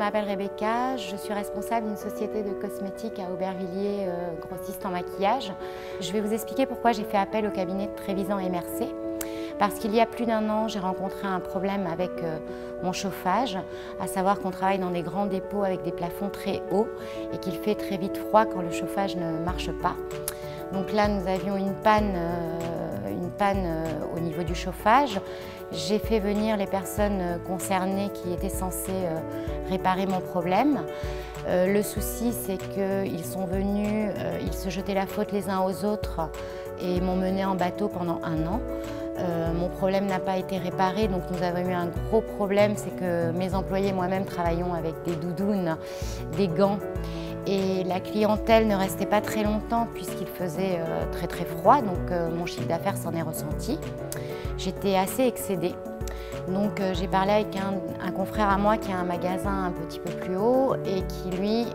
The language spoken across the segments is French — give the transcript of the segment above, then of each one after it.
m'appelle Rebecca, je suis responsable d'une société de cosmétiques à Aubervilliers, grossiste en maquillage. Je vais vous expliquer pourquoi j'ai fait appel au cabinet de Trévisan et Mercier. Parce qu'il y a plus d'un an, j'ai rencontré un problème avec mon chauffage, à savoir qu'on travaille dans des grands dépôts avec des plafonds très hauts et qu'il fait très vite froid quand le chauffage ne marche pas. Donc là, nous avions une panne au niveau du chauffage. J'ai fait venir les personnes concernées qui étaient censées réparer mon problème. Le souci, c'est qu'ils sont venus, ils se jetaient la faute les uns aux autres et m'ont mené en bateau pendant un an. Mon problème n'a pas été réparé, donc nous avons eu un gros problème, c'est que mes employés et moi-même travaillons avec des doudounes, des gants. Et la clientèle ne restait pas très longtemps puisqu'il faisait très froid, donc mon chiffre d'affaires s'en est ressenti. J'étais assez excédée. Donc j'ai parlé avec un confrère à moi qui a un magasin un petit peu plus haut et qui lui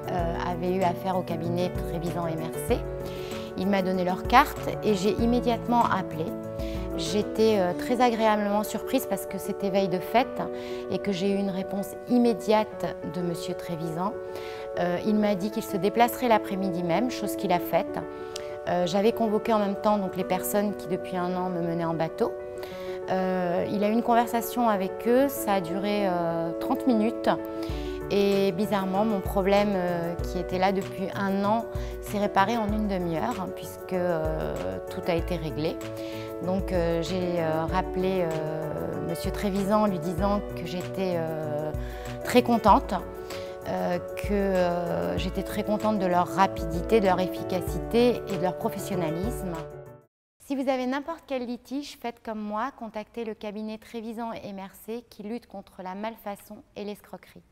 avait eu affaire au cabinet Trévisan et Mercier. Il m'a donné leur carte et j'ai immédiatement appelé. J'étais très agréablement surprise parce que c'était veille de fête et que j'ai eu une réponse immédiate de Monsieur Trévisan. Il m'a dit qu'il se déplacerait l'après-midi même, chose qu'il a faite. J'avais convoqué en même temps donc, les personnes qui depuis un an me menaient en bateau. Il a eu une conversation avec eux, ça a duré 30 minutes. Et bizarrement, mon problème qui était là depuis un an s'est réparé en une demi-heure puisque tout a été réglé. Donc j'ai rappelé Monsieur Trévisan en lui disant que j'étais très contente, j'étais très contente de leur rapidité, de leur efficacité et de leur professionnalisme. Si vous avez n'importe quel litige, faites comme moi, contactez le cabinet Trévisan et Mercier qui lutte contre la malfaçon et l'escroquerie.